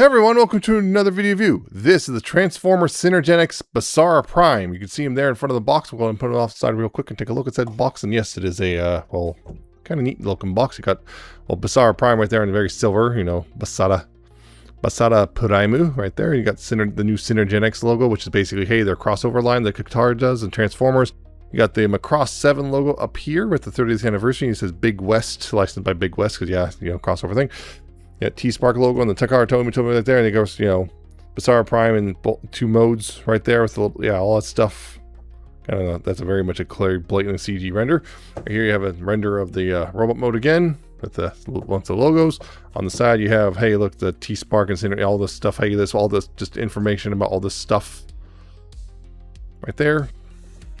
Hey everyone, welcome to another video review. This is the Transformer Synergenex Basara Prime. You can see him there in front of the box. We'll go and put it off the side real quick and take a look at that box. And yes, it is a, well, kind of neat looking box. You got, well, Basara Prime right there in very silver, you know, Basara Prime right there. You got the new Synergenex logo, which is basically, hey, their crossover line that Qatar does and Transformers. You got the Macross 7 logo up here with the 30th anniversary. It says Big West, licensed by Big West, because yeah, you know, crossover thing. Yeah, T-Spark logo on the Takara Tomy right there, and it goes, you know, Basara Prime in two modes right there with the, yeah, all that stuff. Kind of, that's a very much a clear, blatant CG render. Right here you have a render of the robot mode again with the bunch of logos. On the side you have, hey, look, the T-Spark and all this stuff. Hey, this all this just information about all this stuff right there.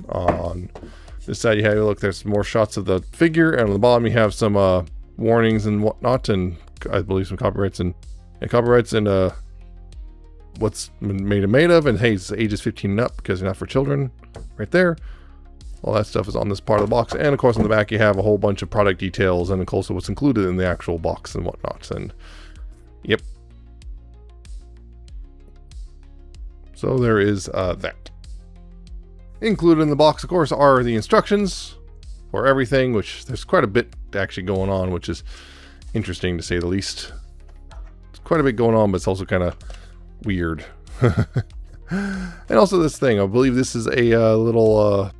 On this side you have, look, there's more shots of the figure, and on the bottom you have some warnings and whatnot, and I believe some copyrights and what's made of, and hey, it's ages 15 and up because you're not for children right there. All that stuff is on this part of the box, and of course on the back you have a whole bunch of product details and also what's included in the actual box and whatnot. And yep, so there is that. Included in the box, of course, are the instructions for everything, which there's quite a bit actually going on, which is interesting to say the least. It's quite a bit going on, but it's also kind of weird. And also this thing, I believe this is a little, I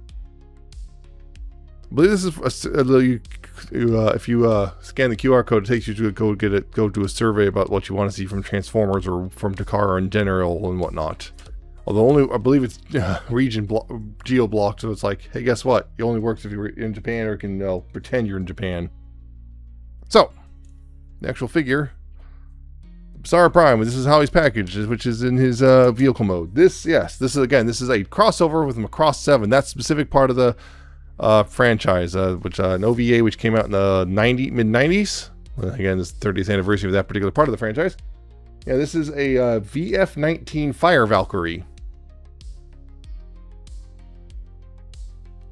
believe this is a little, if you scan the QR code, it takes you to go do a survey about what you want to see from Transformers or from Takara in general and whatnot. Although I believe it's region geo blocked, so it's like, hey, guess what? It only works if you're in Japan or can pretend you're in Japan. So, the actual figure, Basara Prime, this is how he's packaged, which is in his vehicle mode. This is a crossover with Macross 7. That specific part of the franchise, which an OVA which came out in the mid-90s. Again, this is the 30th anniversary of that particular part of the franchise. Yeah, this is a VF-19 Fire Valkyrie.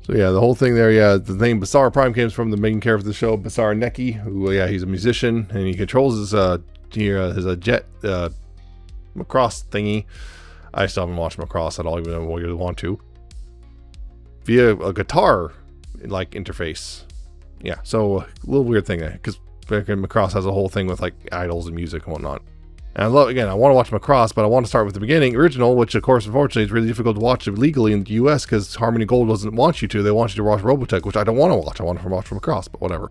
So yeah, the whole thing there, yeah, the name Basara Prime comes from the main character of the show, Basara Neki, who, yeah, he's a musician, and he controls his jet Macross thingy. I still haven't watched Macross at all, even though I really want to. Via a guitar-like interface. Yeah, so a little weird thing there, because Macross has a whole thing with, like, idols and music and whatnot. And I want to watch Macross, but I want to start with the beginning, original, which of course, unfortunately, is really difficult to watch legally in the US because Harmony Gold doesn't want you to. They want you to watch Robotech, which I don't want to watch. I want to watch from Macross, but whatever.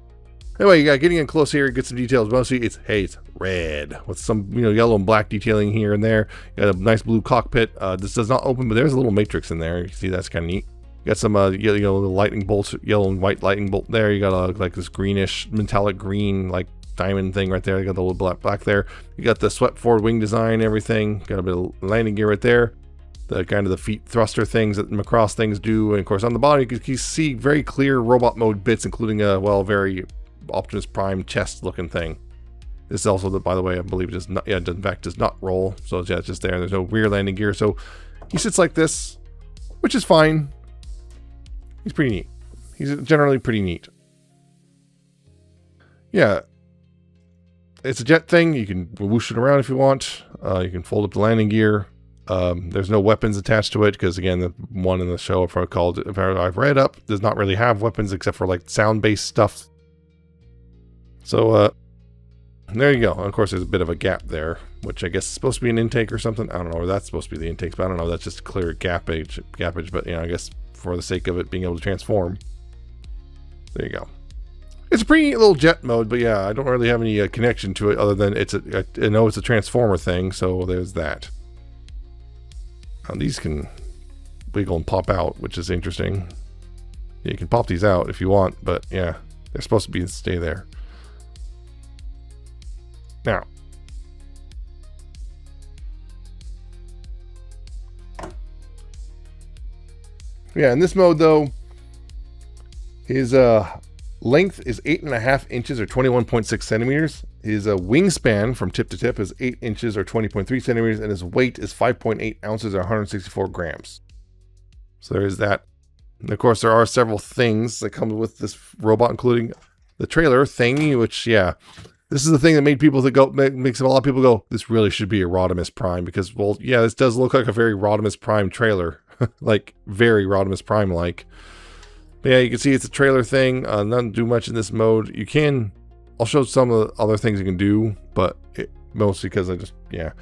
Anyway, you got getting in close here, get some details. Mostly, it's red with some yellow and black detailing here and there. You got a nice blue cockpit. This does not open, but there's a little matrix in there. You can see that's kind of neat. You got some lightning bolts, yellow and white lightning bolt there. You got like this greenish, metallic green, like diamond thing right there. You got the little black there. You got the swept forward wing design, everything. Got a bit of landing gear right there. The kind of the feet thruster things that Macross things do. And of course on the bottom you can see very clear robot mode bits, including a very Optimus Prime chest looking thing. This is also, by the way, I believe it does not, in fact does not roll. So yeah, it's just there. There's no rear landing gear. So he sits like this, which is fine. He's pretty neat. He's generally pretty neat. Yeah. It's a jet thing. You can whoosh it around if you want. You can fold up the landing gear. There's no weapons attached to it because, again, the one in the show I've read up does not really have weapons except for like sound-based stuff. So there you go. And of course, there's a bit of a gap there, which I guess is supposed to be an intake or something. I don't know, or that's supposed to be the intakes, but I don't know. That's just a clear gapage. But I guess for the sake of it being able to transform, there you go. It's a pretty neat little jet mode, but yeah, I don't really have any connection to it other than I know it's a transformer thing, so there's that. These can wiggle and pop out, which is interesting. Yeah, you can pop these out if you want, but yeah, they're supposed to stay there. Now, yeah, in this mode though, his length is 8.5 inches or 21.6 centimeters. His wingspan from tip to tip is 8 inches or 20.3 centimeters, and his weight is 5.8 ounces or 164 grams. So there is that. And of course, there are several things that come with this robot, including the trailer thingy, which, yeah, This is the thing that made people that go makes a lot of people go, this really should be a Rodimus Prime, because, well, yeah, this does look like a very Rodimus Prime trailer, like very Rodimus Prime like. But yeah, you can see it's a trailer thing. Not do much in this mode. You can, I'll show some of the other things you can do, but mostly because I just, yeah,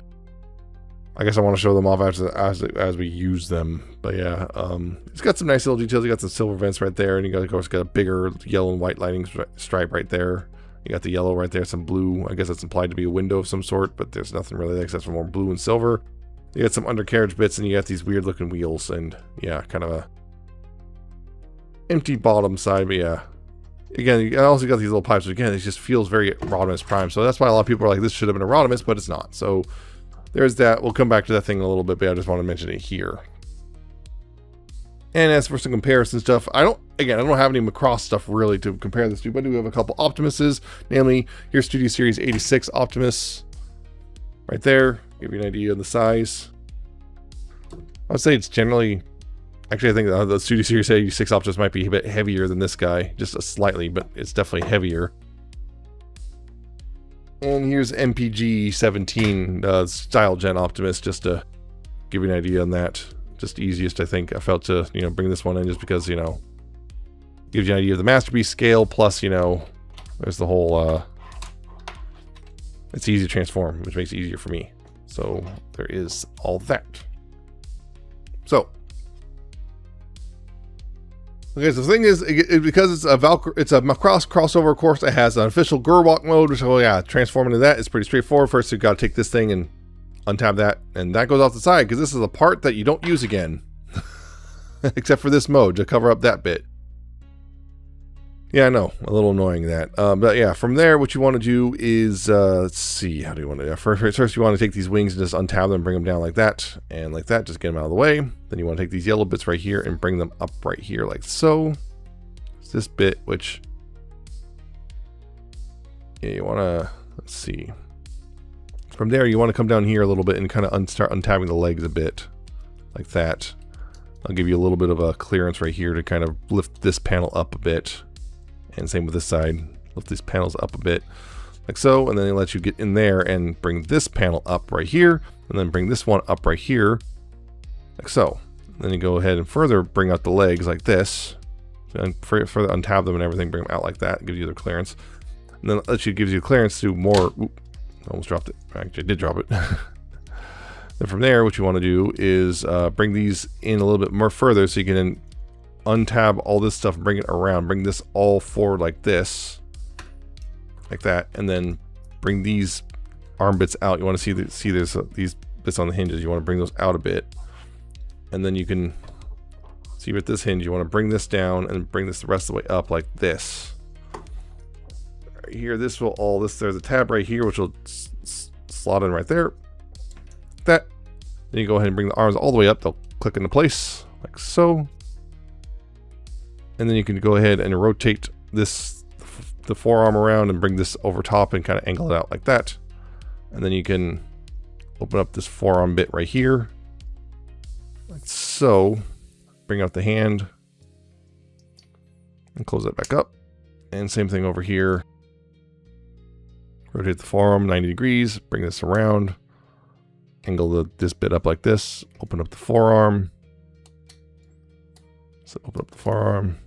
I guess I want to show them off as we use them. But yeah, it's got some nice little details. You got some silver vents right there, and you got, of course, got a bigger yellow and white lighting stripe right there. You got the yellow right there, some blue. I guess that's implied to be a window of some sort, but there's nothing really there except for more blue and silver. You got some undercarriage bits, and you got these weird looking wheels, and yeah, kind of a empty bottom side. But yeah, again, you also got these little pipes. Again, it just feels very Rodimus Prime. So that's why a lot of people are like, this should have been a Rodimus, but it's not. So there's that. We'll come back to that thing in a little bit, but I just want to mention it here. And as for some comparison stuff, I don't have any Macross stuff really to compare this to, but I do have a couple Optimuses, namely here's Studio Series 86 Optimus right there. Give you an idea of the size. I would say it's generally, actually I think the Studio Series 86 Optimus might be a bit heavier than this guy, just slightly, but it's definitely heavier. And here's MPG 17 Style Gen Optimus, just to give you an idea on that. Just easiest, I think, I felt to, you know, bring this one in just because, you know, gives you an idea of the Masterpiece scale, plus, you know, there's the whole, it's easy to transform, which makes it easier for me. So there is all that. So, okay, so the thing is, because it's a Macross crossover, of course, it has an official Girwalk mode, which, oh yeah, transforming to that is pretty straightforward. First, you've got to take this thing and untab that, and that goes off the side, because this is a part that you don't use again. Except for this mode, to cover up that bit. Yeah, I know, a little annoying that. But yeah, from there, what you want to do is, let's see, how do you want to do that? First, you want to take these wings and just untab them and bring them down like that, and like that, just get them out of the way. Then you want to take these yellow bits right here and bring them up right here like so. It's this bit, which, yeah, you want to, let's see. From there, you want to come down here a little bit and kind of start untabbing the legs a bit, like that. I'll give you a little bit of a clearance right here to kind of lift this panel up a bit. And same with this side, lift these panels up a bit, like so. And then it lets you get in there and bring this panel up right here, and then bring this one up right here, like so. And then you go ahead and further bring out the legs like this, and further untab them and everything, bring them out like that, gives you the clearance. And then it gives you clearance to more, almost dropped it. Actually, I did drop it. Then from there, what you want to do is bring these in a little bit more further, so you can then untab all this stuff and bring it around. Bring this all forward like this, like that, and then bring these arm bits out. You want to see there's these bits on the hinges. You want to bring those out a bit, and then you can see with this hinge. You want to bring this down and bring this the rest of the way up like this. Here, this will all this. There's a tab right here which will slot in right there. That. Then you go ahead and bring the arms all the way up. They'll click into place like so. And then you can go ahead and rotate this, the forearm around, and bring this over top and kind of angle it out like that. And then you can open up this forearm bit right here, like so. Bring out the hand and close that back up. And same thing over here. Rotate the forearm 90 degrees, bring this around, angle this bit up like this, open up the forearm. So open up the forearm.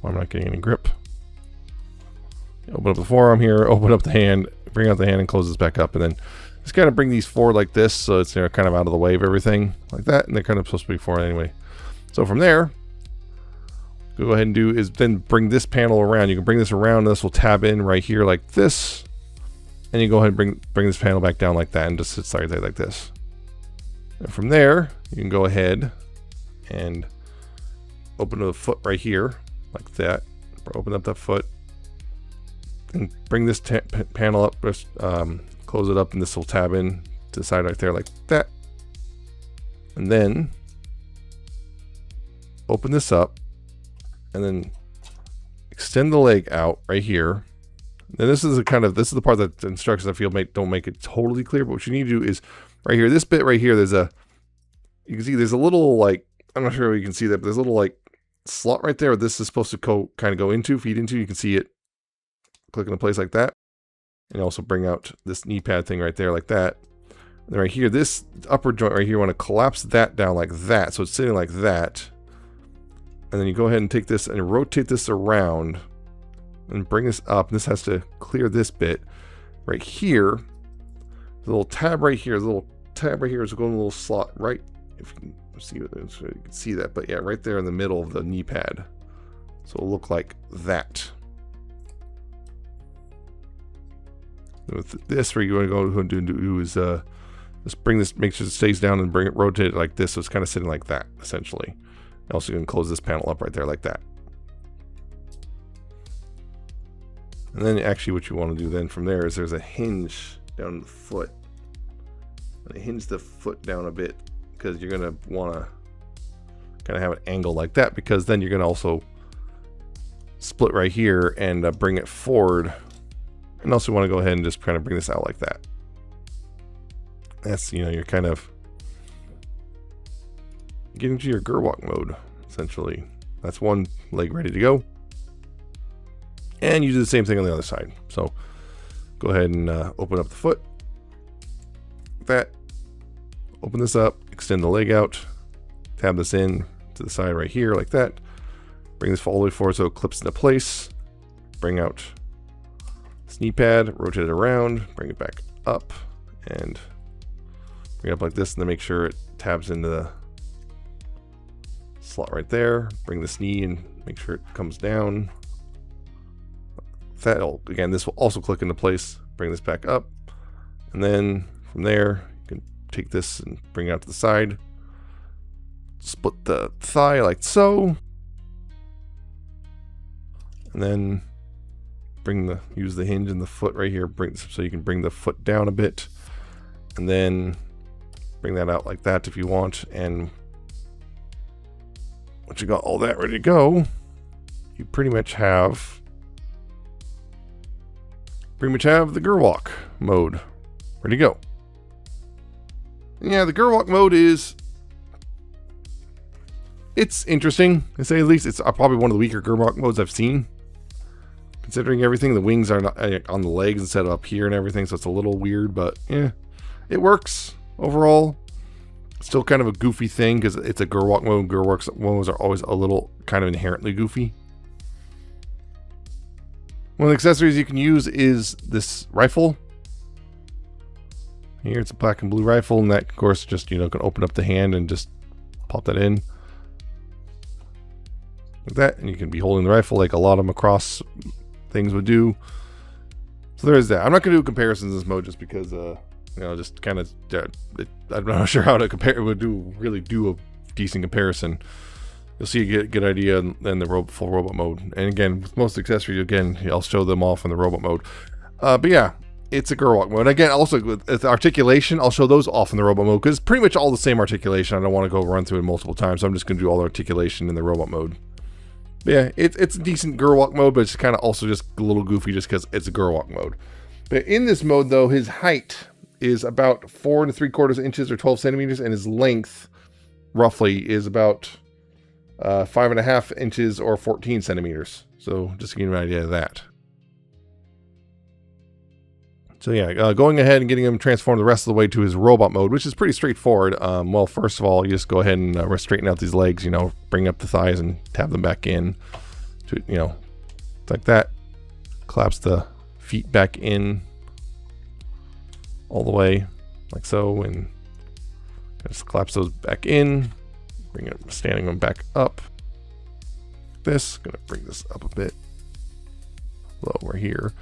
Well, I'm not getting any grip. Open up the forearm here, open up the hand, bring out the hand and close this back up, and then just kind of bring these forward like this, so it's, you know, kind of out of the way of everything like that, and they're kind of supposed to be forward anyway. So from there, go ahead and do is then bring this panel around. You can bring this around, this will tab in right here like this, and you go ahead and bring this panel back down like that, and just sit right there like this. And from there, you can go ahead and open the foot right here like that. Open up that foot and bring this panel up, just close it up, and this will tab in to the side right there like that. And then open this up and then extend the leg out right here. And this is the part that the instructions I feel don't make it totally clear, but what you need to do is right here, this bit right here, you can see there's a little, like, I'm not sure if you can see that, but there's a little like slot right there. This is supposed to feed into. You can see it click into place like that. And also bring out this knee pad thing right there like that. And then right here, this upper joint right here, you want to collapse that down like that. So it's sitting like that. And then you go ahead and take this and rotate this around and bring this up. And this has to clear this bit right here. The little tab right here, the little tab right here is going in a little slot right. If you can see it, so you can see that, but yeah, right there in the middle of the knee pad. So it'll look like that. With this, where you want to go and do is just bring this, make sure it stays down and bring it, rotate it like this, so it's kind of sitting like that, essentially. Also, you can close this panel up right there like that. And then actually what you want to do then from there is there's a hinge down the foot. And hinge the foot down a bit, because you're going to want to kind of have an angle like that, because then you're going to also split right here and bring it forward. And also want to go ahead and just kind of bring this out like that. That's, you know, you're kind of getting to your Girwalk mode, essentially. That's one leg ready to go. And you do the same thing on the other side. So go ahead and open up the foot. Like that. Open this up, extend the leg out, tab this in to the side right here like that. Bring this all the way forward so it clips into place. Bring out this knee pad, rotate it around, bring it back up, and bring it up like this, and then make sure it tabs into the slot right there. Bring this knee and make sure it comes down. That'll, again, this will also click into place. Bring this back up, and then from there you can take this and bring it out to the side. Split the thigh like so, and then use the hinge in the foot right here, so you can bring the foot down a bit, and then bring that out like that if you want. And once you got all that ready to go, you pretty much have the Girwalk mode ready to go. And yeah, the Girwalk mode it's interesting, to say the least. It's probably one of the weaker Girwalk modes I've seen. Considering everything, the wings are not on the legs instead of up here and everything, so it's a little weird, but yeah, it works overall. It's still kind of a goofy thing because it's a Girwalk mode. Girwalk modes are always a little kind of inherently goofy. One of the accessories you can use is this rifle. Here it's a black and blue rifle, and that, of course, just, you know, can open up the hand and just pop that in like that, and you can be holding the rifle like a lot of Macross things would do. So there's that. I'm not going to do comparisons in this mode just because, you know, just kind of, I'm not sure how to compare. It would really do a decent comparison. You'll see a good idea in the full robot mode. And again, with most accessories, again, I'll show them off in the robot mode. But yeah, it's a Girwalk mode. Again, also with articulation, I'll show those off in the robot mode because it's pretty much all the same articulation. I don't want to go run through it multiple times, so I'm just going to do all the articulation in the robot mode. But yeah, it's a decent Girwalk mode, but it's kind of also just a little goofy just because it's a Girwalk mode. But in this mode, though, his height is about 4 3/4 inches or 12 centimeters, and his length, roughly, is about 5.5 inches or 14 centimeters. So just to give you an idea of that. So yeah, going ahead and getting him transformed the rest of the way to his robot mode, which is pretty straightforward. Well, first of all, you just go ahead and straighten out these legs, you know, bring up the thighs and tab them back in to, you know, like that. Collapse the feet back in all the way like so, and just collapse those back in, bring it, standing them back up. This, gonna bring this up a bit lower here.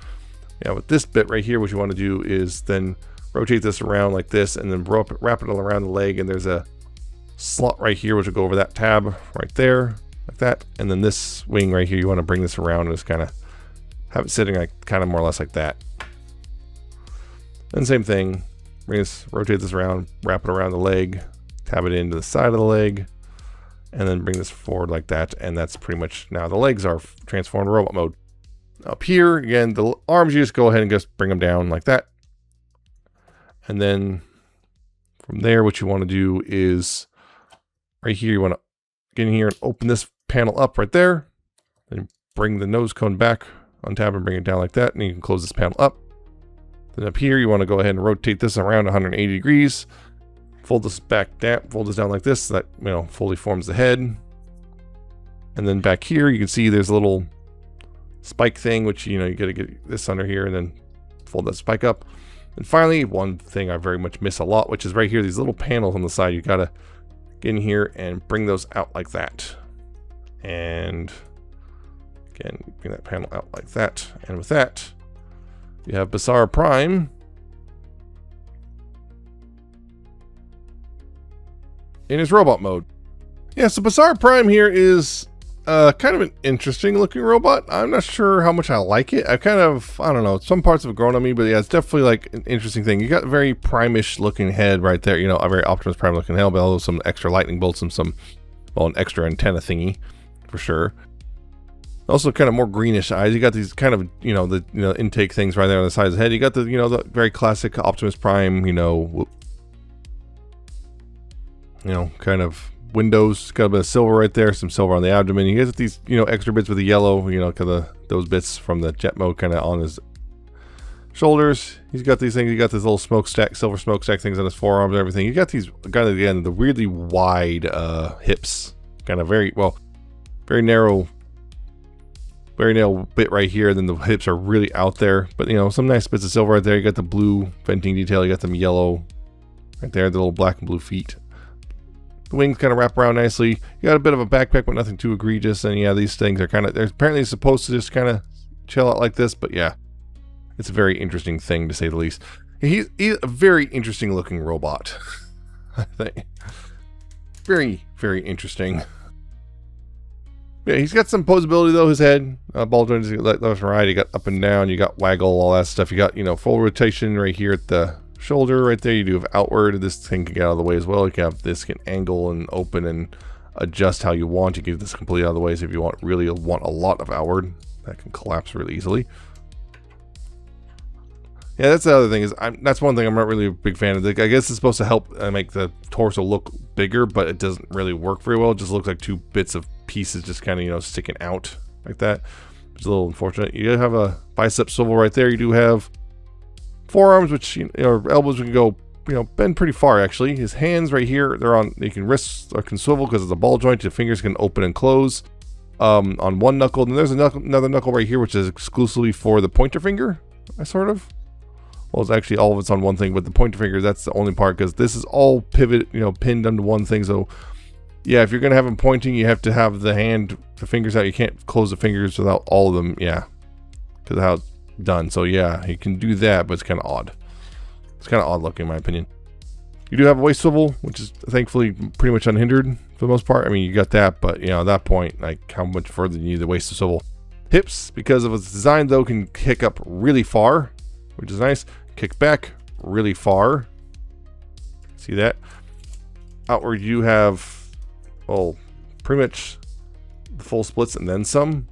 Yeah, with this bit right here, what you want to do is then rotate this around like this, and then wrap it all around the leg, and there's a slot right here which will go over that tab right there like that. And then this wing right here, you want to bring this around and just kind of have it sitting like kind of more or less like that. And same thing, rotate this around, wrap it around the leg, tab it into the side of the leg, and then bring this forward like that. And that's pretty much, now the legs are transformed to robot mode. Up here, again, the arms, you just go ahead and just bring them down like that. And then from there, what you want to do is right here, you want to get in here and open this panel up right there. Then bring the nose cone back Untap and bring it down like that, and you can close this panel up. Then up here, you want to go ahead and rotate this around 180 degrees. Fold this back down, fold this down like this, so that, you know, fully forms the head. And then back here, you can see there's a little spike thing, which, you know, you got to get this under here and then fold that spike up. And finally, one thing I very much miss a lot, which is right here, these little panels on the side. You got to get in here and bring those out like that. And again, bring that panel out like that. And with that, you have Basara Prime in his robot mode. Yeah, so Basara Prime here is kind of an interesting looking robot. I'm not sure how much I like it. I don't know, some parts have grown on me, but yeah, it's definitely like an interesting thing. You got a very Prime-ish looking head right there, you know, a very Optimus Prime looking head, but also some extra lightning bolts and some, well, an extra antenna thingy for sure. Also kind of more greenish eyes. You got these kind of, you know, the intake things right there on the side of the head. You got the, you know, the very classic Optimus Prime, you know, kind of windows. Got a bit of silver right there, some silver on the abdomen. You get these, you know, extra bits with the yellow, you know, kind of those bits from the jet mode kind of on his shoulders. He's got these things. You got this little smokestack, silver smokestack things on his forearms and everything. You got these, kind of, again, the weirdly wide hips. Kind of very narrow bit right here. Then the hips are really out there, but you know, some nice bits of silver right there. You got the blue venting detail. You got them yellow right there, the little black and blue feet. The wings kind of wrap around nicely. You got a bit of a backpack, but nothing too egregious. And yeah, these things are kind of, they're apparently supposed to just kind of chill out like this, but yeah, it's a very interesting thing to say the least. He's a very interesting looking robot. I think very, very interesting. Yeah, he's got some posability though. His head, ball joints, left and right. You got up and down. You got waggle, all that stuff. You got, you know, full rotation right here at the shoulder right there. You do have outward. This thing can get out of the way as well. You can have this can angle and open and adjust how you want. You get this completely out of the way. So if you really want a lot of outward, that can collapse really easily. Yeah, that's the other thing is that's one thing I'm not really a big fan of. I guess it's supposed to help make the torso look bigger, but it doesn't really work very well. It just looks like two bits of pieces just kind of, you know, sticking out like that. It's a little unfortunate. You do have a bicep swivel right there. You do have forearms, which, you know, elbows can go, you know, bend pretty far actually. His hands right here, they're on, you can wrists or can swivel because it's a ball joint. Your fingers can open and close on one knuckle. And there's another knuckle right here, which is exclusively for the pointer finger, sort of. Well, it's actually all of it's on one thing, but the pointer finger, that's the only part, because this is all pivot, you know, pinned onto one thing. So yeah, if you're gonna have him pointing, you have to have the fingers out. You can't close the fingers without all of them. Yeah, because of how it's done. So yeah, he can do that, but it's kind of odd. It's kind of odd looking in my opinion. You do have a waist swivel, which is thankfully pretty much unhindered for the most part. I mean, you got that, but you know, at that point, like, how much further do you need the waist swivel? Hips, because of its design though, can kick up really far, which is nice. Kick back really far. See that? Outward, you have, well, pretty much the full splits and then some,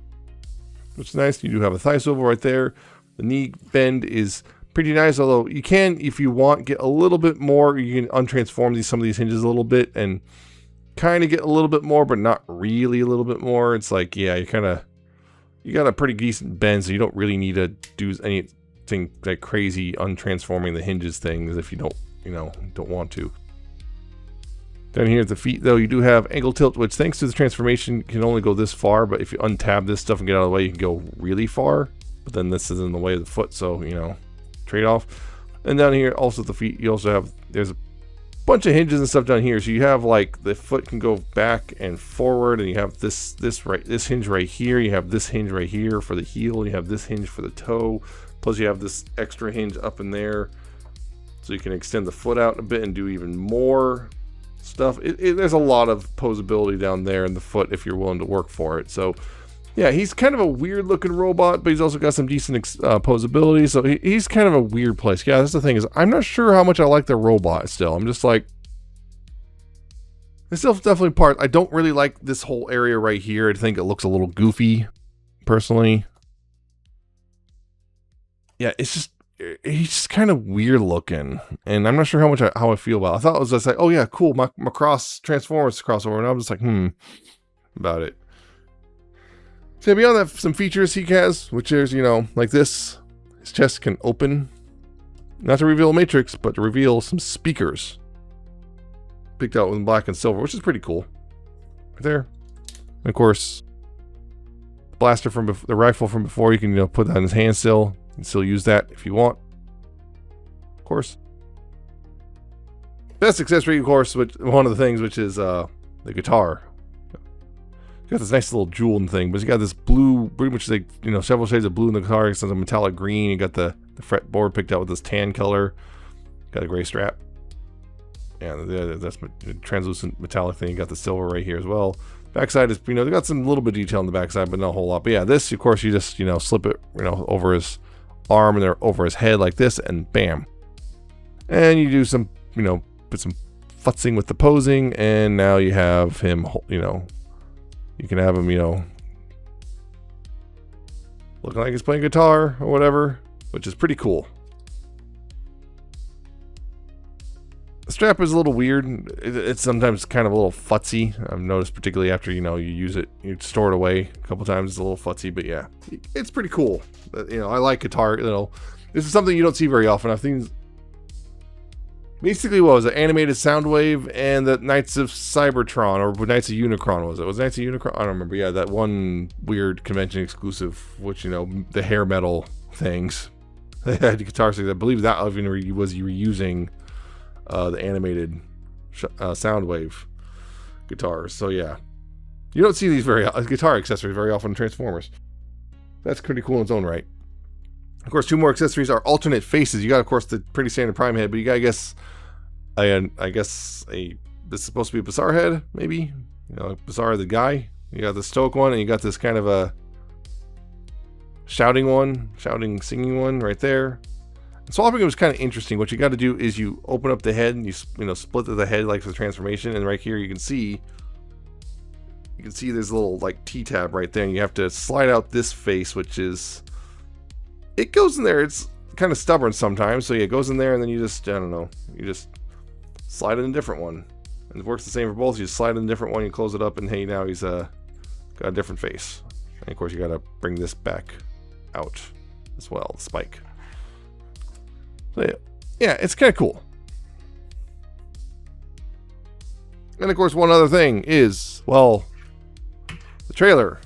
which is nice. You do have a thigh swivel right there. The knee bend is pretty nice, although you can, if you want, get a little bit more. You can untransform some of these hinges a little bit and kind of get a little bit more, but not really a little bit more. It's like, yeah, you got a pretty decent bend, so you don't really need to do anything like crazy untransforming the hinges things if you don't want to. Down here at the feet though, you do have ankle tilt, which thanks to the transformation can only go this far, but if you untab this stuff and get out of the way, you can go really far. But then this is in the way of the foot, so you know, trade-off. And down here also at the feet, you also have, there's a bunch of hinges and stuff down here. So you have like the foot can go back and forward, and you have this hinge right here. You have this hinge right here for the heel. You have this hinge for the toe. Plus you have this extra hinge up in there, so you can extend the foot out a bit and do even more stuff. There's a lot of posability down there in the foot if you're willing to work for it. So yeah, he's kind of a weird looking robot, but he's also got some decent posability. So he's kind of a weird place. Yeah, that's the thing, is I'm not sure how much I like the robot still. I'm just like, there's still definitely part. I don't really like this whole area right here. I think it looks a little goofy, personally. Yeah, he's just kind of weird looking, and I'm not sure how I feel about it. I thought it was just like, oh yeah, cool, Macross Transformers crossover, and I'm just like, about it. So beyond that, some features he has, which is, you know, like this. His chest can open, not to reveal a matrix, but to reveal some speakers. Picked out with black and silver, which is pretty cool. Right there. And of course, blaster from the rifle from before, you can, you know, put that in his hand still. You can still use that if you want. Of course. Best accessory, of course, which one of the things, which is the guitar. Got this nice little jeweled thing, but you got this blue, pretty much like, you know, several shades of blue in the guitar. It's a metallic green. You got the fretboard picked out with this tan color. Got a gray strap. Yeah, that's translucent metallic thing. You got the silver right here as well. Backside is, you know, they got some little bit of detail on the backside, but not a whole lot. But yeah, this, of course, you just, you know, slip it, you know, over his arm and then over his head like this, and bam. And you do some, you know, put some futzing with the posing, and now you have him, you know, you can have him, you know, looking like he's playing guitar or whatever, which is pretty cool. The strap is a little weird. It's sometimes kind of a little futzy. I've noticed, particularly after, you know, you use it, you store it away a couple times, it's a little futzy, but yeah, it's pretty cool. You know, I like guitar, you know, this is something you don't see very often. I've seen basically, what was it? Animated Soundwave and the Knights of Cybertron, or Knights of Unicron, was it? Was it Knights of Unicron? I don't remember. Yeah, that one weird convention exclusive, which, you know, the hair metal things. They had guitar sticks. I believe that even was reusing the animated Soundwave guitars. So yeah, you don't see these guitar accessories very often in Transformers. That's pretty cool in its own right. Of course, two more accessories are alternate faces. You got, of course, the pretty standard Prime head, but you got, I guess this is supposed to be a Basara head, maybe. You know, Basara the guy. You got the stoic one, and you got this kind of a shouting one, singing one right there. And swapping it was kind of interesting. What you got to do is you open up the head, and you know, split the head like the transformation, and right here you can see there's a little like T-tab right there, and you have to slide out this face, which is, it goes in there. It's kind of stubborn sometimes, so yeah, it goes in there, and then you just, I don't know, you just slide in a different one, and it works the same for both. You just slide in a different one, you close it up, and hey, now he's got a different face. And of course, you got to bring this back out as well, the spike. So yeah, it's kind of cool. And of course, one other thing is, well, the trailer.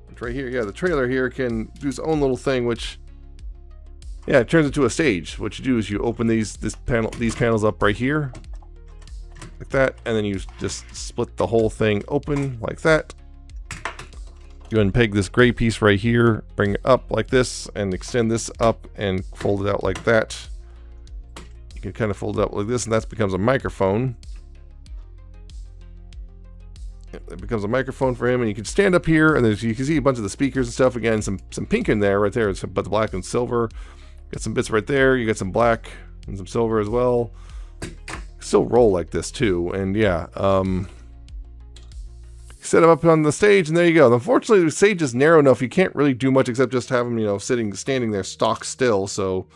It's right here. Yeah, the trailer here can do its own little thing, which, yeah, it turns into a stage. What you do is you open these panels up right here, like that, and then you just split the whole thing open like that. You unpeg this gray piece right here, bring it up like this, and extend this up and fold it out like that. You can kind of fold it up like this, and that becomes a microphone. It becomes a microphone for him, and you can stand up here, and you can see a bunch of the speakers and stuff. Again, some pink in there, right there, but the black and silver. Got some bits right there. You got some black and some silver as well. Still roll like this too, and yeah, set him up on the stage, and there you go. Unfortunately, the stage is narrow enough you can't really do much except just have him, you know, standing there stock still. So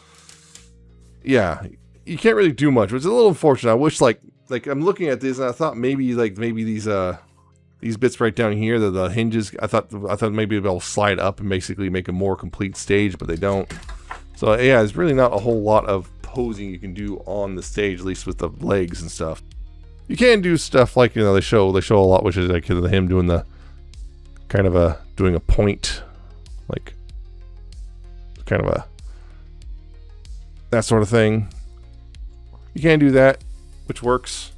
yeah, you can't really do much, which is a little unfortunate. I wish like I'm looking at this, and I thought maybe these bits right down here, the hinges, I thought maybe they'll slide up and basically make a more complete stage, but they don't. So yeah, there's really not a whole lot of posing you can do on the stage, at least with the legs and stuff. You can do stuff like, you know, they show a lot, which is like him doing the kind of doing a point, like kind of that sort of thing. You can do that, which works.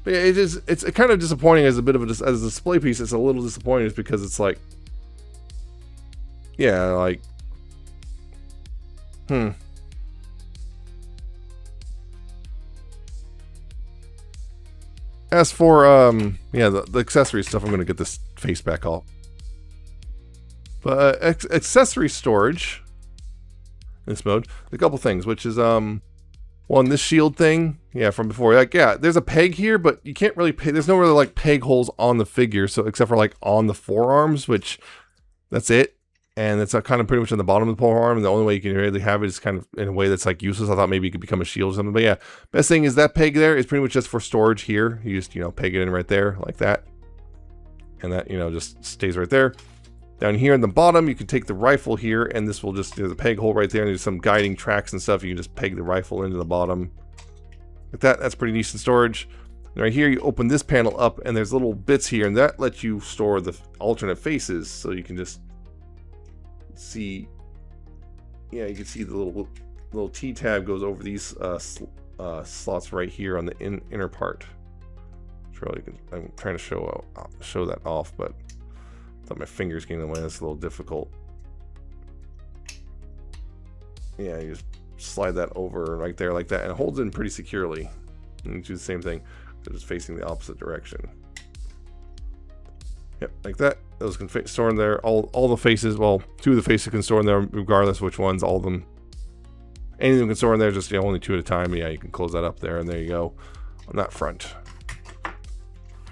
But yeah, it's kind of disappointing as a display piece. It's a little disappointing just because it's like, yeah, like, As for yeah, the accessory stuff, I'm gonna get this face back off. But accessory storage in this mode, a couple things, which is one, this shield thing, yeah, from before. Like, yeah, there's a peg here, but you can't really peg. There's no really like peg holes on the figure, so except for like on the forearms, which that's it. And it's kind of pretty much on the bottom of the forearm, and the only way you can really have it is kind of in a way that's like useless. I thought maybe it could become a shield or something, but yeah, best thing is that peg there is pretty much just for storage here. You just, you know, peg it in right there like that, and that, you know, just stays right there. Down here in the bottom, you can take the rifle here, and this will just, there's a peg hole right there, and there's some guiding tracks and stuff. You can just peg the rifle into the bottom. Like that, that's pretty decent storage. And right here, you open this panel up, and there's little bits here, and that lets you store the alternate faces, so you can just see, yeah, you can see the little T-tab goes over these slots right here on the inner part. I'm trying to show that off, but I thought my fingers getting in the way. That's a little difficult. Yeah, you just slide that over right there like that, and it holds in pretty securely. And you do the same thing, just facing the opposite direction. Yep, like that. Those can store in there. All the faces, well, 2 of the faces can store in there regardless of which ones. All of them, any of them can store in there. Just only 2 at a time. Yeah, you can close that up there, and there you go on that front.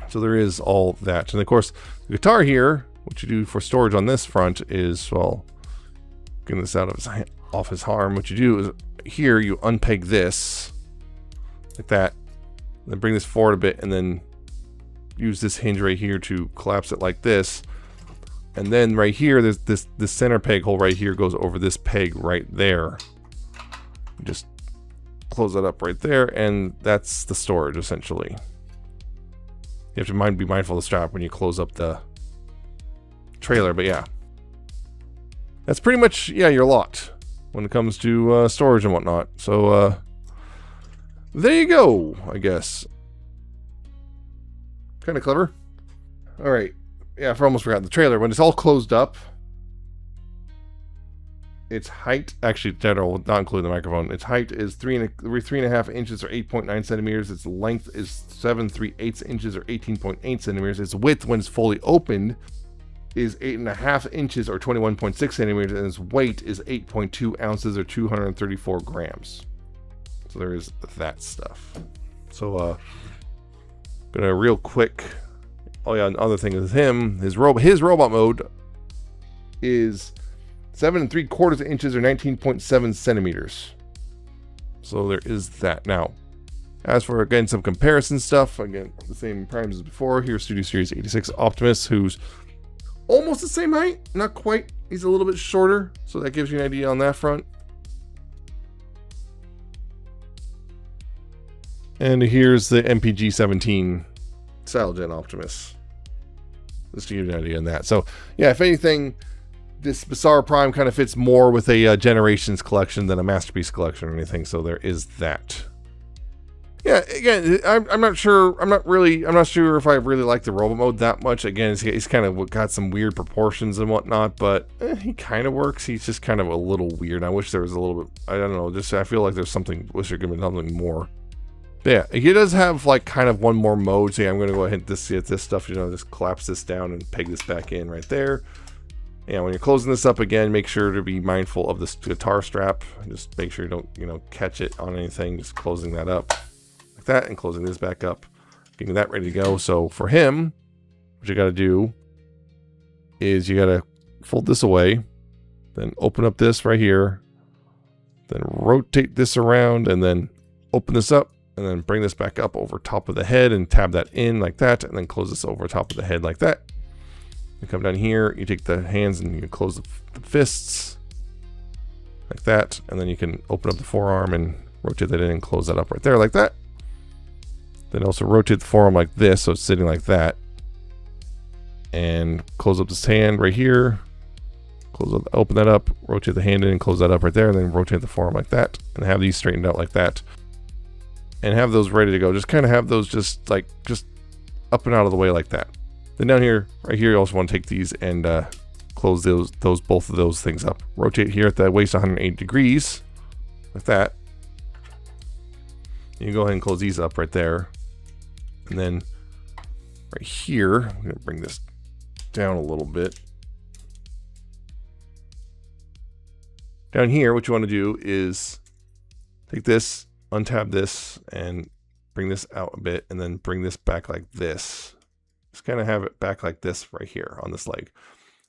So there is all that. And of course, the guitar here, what you do for storage on this front is, well, getting this out of off his arm. What you do is here you unpeg this like that, then bring this forward a bit, and then use this hinge right here to collapse it like this. And then right here, there's this center peg hole right here goes over this peg right there. Just close that up right there, and that's the storage essentially. You have to be mindful of the strap when you close up the trailer, but yeah. That's pretty much, yeah, your lot when it comes to storage and whatnot. So, there you go, I guess. Kind of clever. All right. Yeah, I almost forgot the trailer. When it's all closed up, its height, actually general, not including the microphone, its height is 3.5 inches or 8.9 centimeters. Its length is 7.375 inches or 18.8 centimeters. Its width when it's fully opened is 8.5 inches or 21.6 centimeters, and its weight is 8.2 ounces or 234 grams. So there is that stuff. So gonna real quick. Oh yeah, another thing is his robot mode is 7 3/4 inches or 19.7 centimeters. So there is that. Now, as for again some comparison stuff, again the same primes as before. Here's Studio Series 86 Optimus, who's almost the same height, not quite. He's a little bit shorter, so that gives you an idea on that front. And here's the MPG 17 Synergenex Optimus. Just to give you an idea on that. So yeah, if anything, this Basara Prime kind of fits more with a Generations collection than a Masterpiece collection or anything. So there is that. Yeah, again, I'm not sure. I'm not sure if I really like the robot mode that much. Again, he's kind of got some weird proportions and whatnot, but he kind of works. He's just kind of a little weird. I wish there was a little bit. I don't know. Just I feel like there's something. Wish there could be something more. But yeah, he does have like kind of one more mode. So yeah, I'm going to go ahead and this stuff. Just collapse this down and peg this back in right there. And when you're closing this up again, make sure to be mindful of this guitar strap. Just make sure you don't catch it on anything. Just closing that up like that and closing this back up, getting that ready to go. So for him, what you got to do is you got to fold this away, then open up this right here, then rotate this around, and then open this up, and then bring this back up over top of the head and tab that in like that, and then close this over top of the head like that. You come down here, you take the hands and you close the fists like that, and then you can open up the forearm and rotate that in and close that up right there like that. Then also rotate the forearm like this, so it's sitting like that, and close up this hand right here, open that up, rotate the hand in and close that up right there, and then rotate the forearm like that, and have these straightened out like that, and have those ready to go. Just kind of have those just up and out of the way like that. Then down here, right here, you also want to take these and close both of those things up. Rotate here at the waist 180 degrees, like that. You can go ahead and close these up right there. And then right here, I'm going to bring this down a little bit. Down here, what you want to do is take this, untab this, and bring this out a bit, and then bring this back like this. Just kind of have it back like this right here on this leg.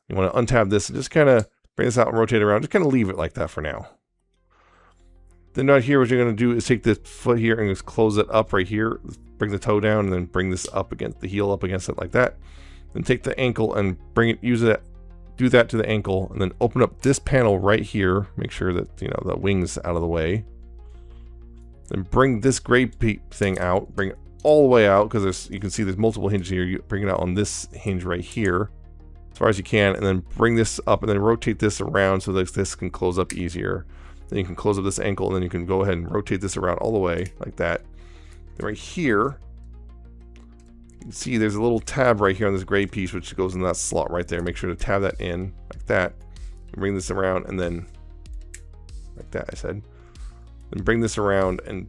You want to untab this and just kind of bring this out and rotate it around. Just kind of leave it like that for now. Then right here, what you're going to do is take this foot here and just close it up right here. Bring the toe down and then bring this up against the heel up against it like that. Then take the ankle and bring it, use it, do that to the ankle, and then open up this panel right here. Make sure that, you know, the wing's out of the way. Then bring this gray thing out. Bring it all the way out, because you can see there's multiple hinges here. You bring it out on this hinge right here as far as you can, and then bring this up and then rotate this around so that this can close up easier. Then you can close up this ankle, and then you can go ahead and rotate this around all the way like that. Then right here, you can see there's a little tab right here on this gray piece which goes in that slot right there. Make sure to tab that in like that. Bring this around, and then like that I said. Then bring this around and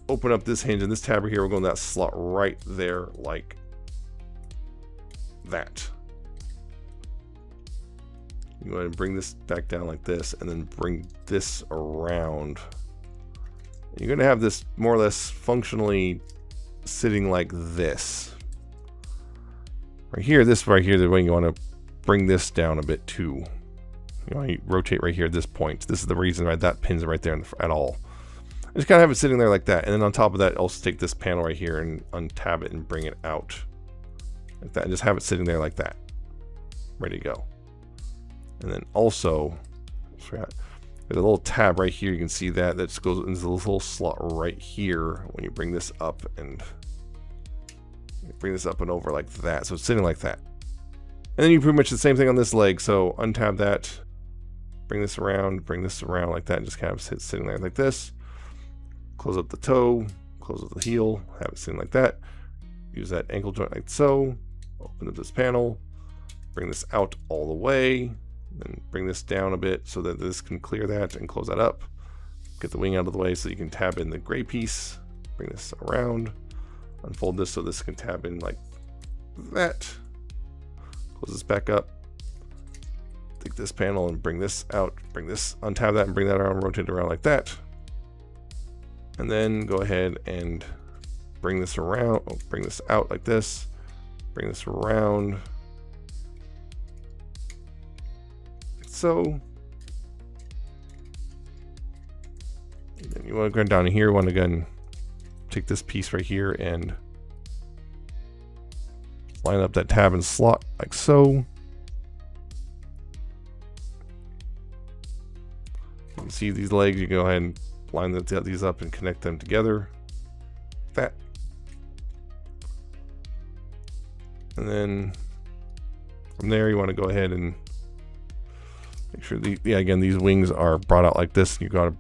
open up this hinge, and this tab right here will go in that slot right there like that. You go ahead and bring this back down like this, and then bring this around. You're going to have this more or less functionally sitting like this. Right here, this right here, the way you want to bring this down a bit too. You want to rotate right here at this point. This is the reason why that pin's right there at all. I just gotta have it sitting there like that, and then on top of that, also take this panel right here and untab it and bring it out like that, and just have it sitting there like that, ready to go. And then also, there's a little tab right here. You can see that just goes into the little slot right here when you bring this up and over like that. So it's sitting like that. And then you pretty much the same thing on this leg. So untab that, bring this around like that, and just kind of sitting there like this. Close up the toe, close up the heel, have it sitting like that. Use that ankle joint like so. Open up this panel, bring this out all the way, then bring this down a bit so that this can clear that and close that up. Get the wing out of the way so you can tab in the gray piece. Bring this around, unfold this so this can tab in like that. Close this back up. Take this panel and bring this out, bring this, untab that and bring that around, rotate it around like that. And then go ahead and bring this around, bring this out like this, bring this around. Like so. And then you want to go down here, you want to again take this piece right here and line up that tab and slot like so. You can see these legs, you can go ahead and line these up and connect them together. That. And then from there you want to go ahead and make sure again these wings are brought out like this. You're gonna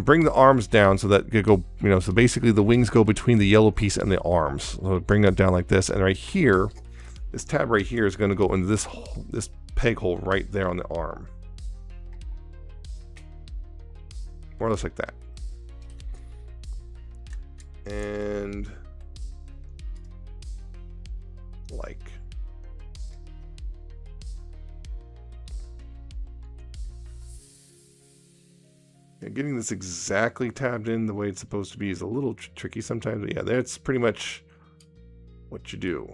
bring the arms down so that you go, you know, so basically the wings go between the yellow piece and the arms. So bring that down like this, and right here, this tab right here is going to go into this peg hole right there on the arm. More or less like that. And like. Yeah, getting this exactly tabbed in the way it's supposed to be is a little tricky sometimes, but yeah, that's pretty much what you do.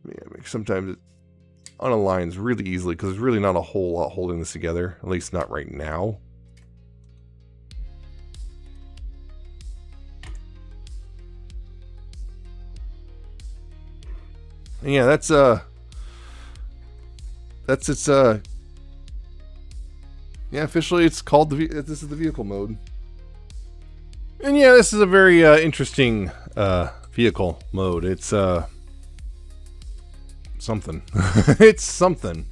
Yeah, sometimes it unaligns really easily because there's really not a whole lot holding this together, at least not right now. And yeah, that's its yeah, officially it's called this is the vehicle mode. And yeah, this is a very interesting vehicle mode. It's something. It's something.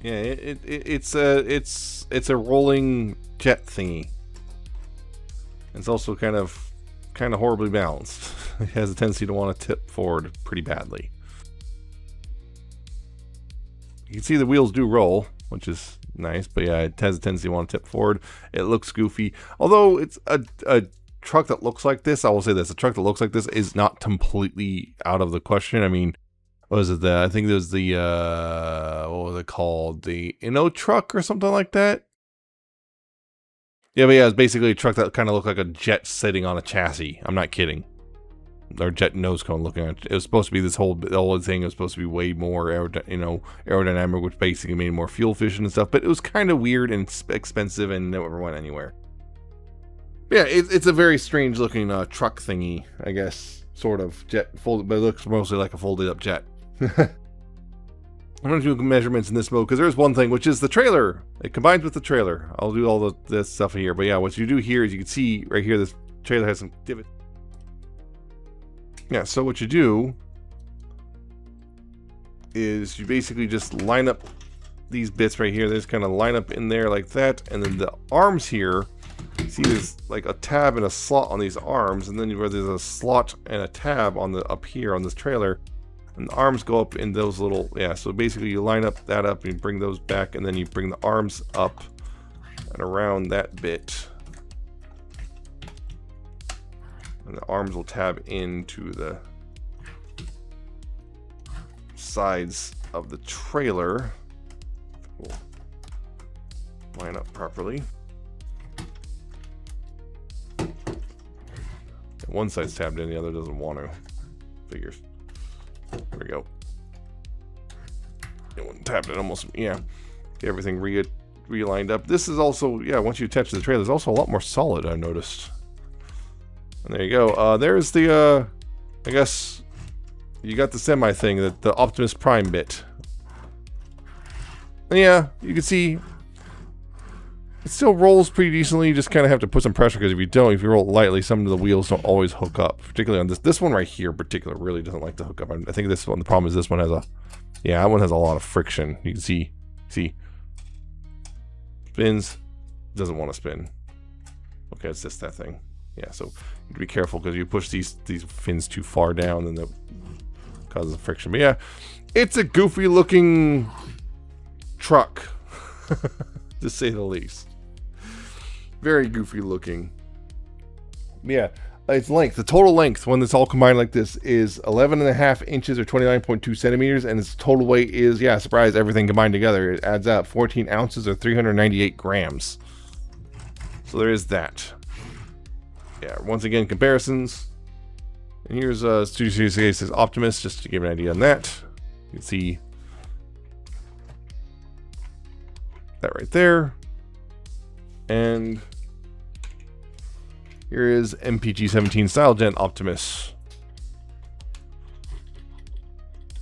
Yeah, it's a rolling jet thingy. It's also kind of horribly balanced. It has a tendency to want to tip forward pretty badly. You can see the wheels do roll, which is nice, but yeah, it has a tendency to want to tip forward. It looks goofy. Although it's a truck that looks like this, I will say this, a truck that looks like this is not completely out of the question. I mean, what was it? I think it was the, what was it called? The Inno truck or something like that? Yeah, but yeah, it's basically a truck that kind of looked like a jet sitting on a chassis. I'm not kidding. Or jet nose cone looking at it. It was supposed to be this whole thing. It was supposed to be way more aerodynamic, which basically made it more fuel efficient and stuff. But it was kind of weird and expensive and never went anywhere. Yeah, it's a very strange looking truck thingy, I guess, sort of jet folded, but it looks mostly like a folded up jet. I'm going to do measurements in this mode because there's one thing, which is the trailer. It combines with the trailer. I'll do all this stuff here, but yeah, what you do here is you can see right here, this trailer has some divots. Yeah, so what you do is you basically just line up these bits right here. They just kind of line up in there like that, and then the arms here, see there's like a tab and a slot on these arms, and then there's a slot and a tab on the up here on this trailer. And the arms go up in those little, yeah, so basically you line up that up, and you bring those back, and then you bring the arms up and around that bit. And the arms will tab into the sides of the trailer. We'll line up properly. One side's tabbed in, the other doesn't want to. Figures. There we go. It wouldn't tap it almost, yeah. Get everything realigned up. This is also, yeah, once you attach to the trailer, it's also a lot more solid, I noticed. And there you go. There's the, I guess, you got the semi thing, the Optimus Prime bit. And yeah, you can see it still rolls pretty decently. You just kind of have to put some pressure, because if you roll it lightly, some of the wheels don't always hook up. Particularly on this one right here in particular really doesn't like to hook up. I think this one, the problem is this one has that one has a lot of friction. You can see, spins, doesn't want to spin. Okay, it's just that thing. Yeah, so you have to be careful, because you push these fins too far down, and that causes friction. But yeah, it's a goofy looking truck, to say the least. Very goofy looking. Yeah, its length, the total length when it's all combined like this is 11.5 inches or 29.2 centimeters, and its total weight is, yeah, surprise, everything combined together, it adds up 14 ounces or 398 grams. So there is that. Yeah, once again, comparisons. And here's Studio Series Aces Optimus, just to give an idea on that. You can see that right there. And here is MPG-17 Style Gen Optimus.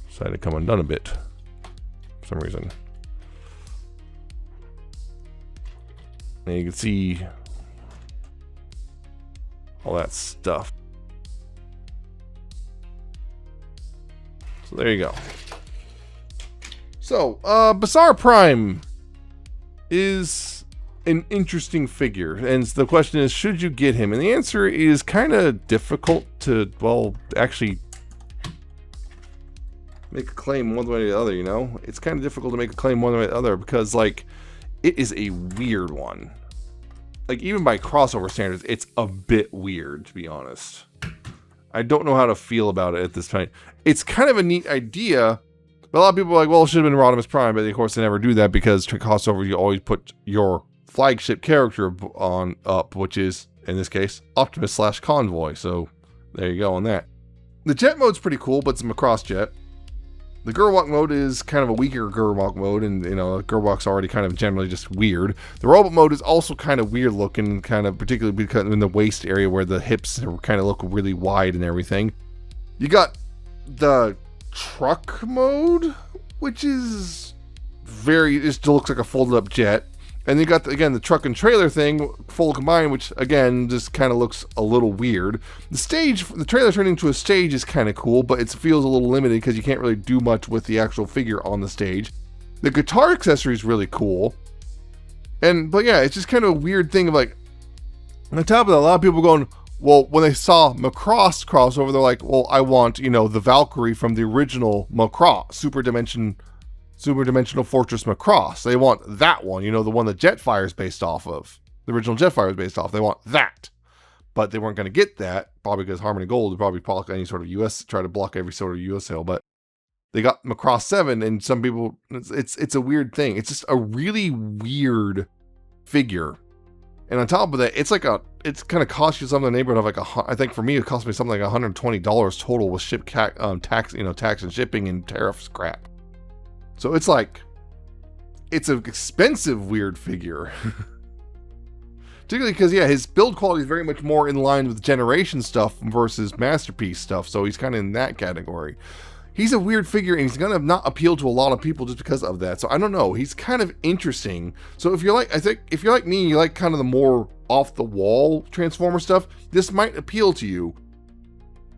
Decided to come undone a bit for some reason. And you can see all that stuff. So there you go. So, Basara Prime is an interesting figure, and the question is, should you get him? And the answer is kind of difficult to, well, actually make a claim one way or the other, you know? It's kind of difficult to make a claim one way or the other, because, like, it is a weird one. Like, even by crossover standards, it's a bit weird, to be honest. I don't know how to feel about it at this point. It's kind of a neat idea, but a lot of people are like, well, it should have been Rodimus Prime, but of course they never do that, because to crossover, you always put your flagship character on up, which is, in this case, Optimus / Convoy. So there you go on that. The jet mode's pretty cool, but it's a Macross jet. The Girwalk mode is kind of a weaker Girwalk mode, and you know, Girwalk's already kind of generally just weird. The robot mode is also kind of weird looking, kind of particularly because in the waist area where the hips kind of look really wide and everything. You got the truck mode, which is it just looks like a folded up jet. And you got, again, the truck and trailer thing, full combined, which, again, just kind of looks a little weird. The trailer turning into a stage is kind of cool, but it feels a little limited because you can't really do much with the actual figure on the stage. The guitar accessory is really cool. But yeah, it's just kind of a weird thing of, like, on top of that, a lot of people going, well, when they saw Macross crossover, they're like, well, I want, you know, the Valkyrie from the original Macross, Super Dimensional Fortress Macross. They want that one, you know, the one that Jetfire is based off of. The original Jetfire is based off. They want that. But they weren't going to get that, probably because Harmony Gold would probably block any sort of US, try to block every sort of US sale. But they got Macross 7, and some people, it's a weird thing. It's just a really weird figure. And on top of that, it's kind of cost you something in the neighborhood of like I think for me, it cost me something like $120 total with tax, you know, tax and shipping and tariffs crap. So it's like, it's an expensive weird figure Particularly because, yeah, his build quality is very much more in line with Generation stuff versus Masterpiece stuff, so he's kind of in that category. He's a weird figure, and he's going to not appeal to a lot of people just because of that. So I don't know. He's kind of interesting. So if you're like, I think if you're like me, you like kind of the more off-the-wall Transformer stuff, this might appeal to you.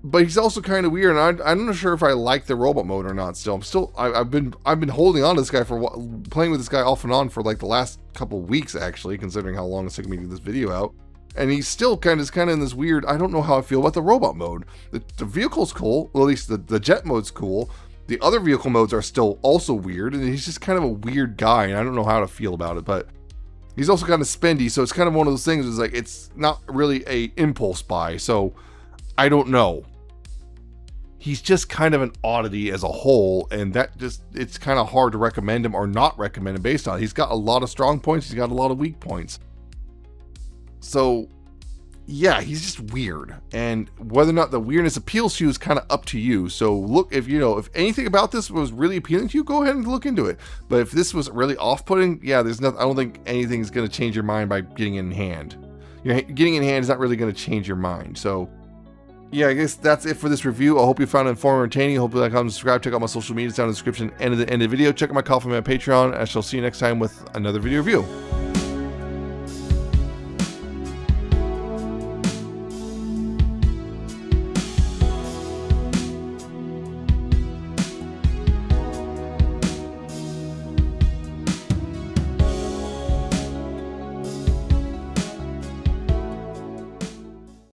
But he's also kind of weird, and I'm not sure if I like the robot mode or not. Still, I've been holding on to this guy for playing with this guy off and on for like the last couple weeks, actually, considering how long it's taken me to get this video out. And he's still kind of in this weird, I don't know how I feel about the robot mode. The vehicle's cool, well, at least the jet mode's cool. The other vehicle modes are still also weird, and he's just kind of a weird guy, and I don't know how to feel about it, but he's also kind of spendy, so it's kind of one of those things, it's like, it's not really a impulse buy, so I don't know. He's just kind of an oddity as a whole, and that just, it's kind of hard to recommend him or not recommend him based on it. He's got a lot of strong points, he's got a lot of weak points. So, yeah, he's just weird, and whether or not the weirdness appeals to you is kind of up to you. So look, if anything about this was really appealing to you, go ahead and look into it. But if this was really off-putting, yeah, there's nothing. I don't think anything is going to change your mind by getting it in hand. Getting it in hand is not really going to change your mind. So, yeah, I guess that's it for this review. I hope you found it informative and entertaining. I hope you like, comment, subscribe, check out my social media down in the description and at the end of the video. Check out my Ko-Fi, my Patreon. I shall see you next time with another video review.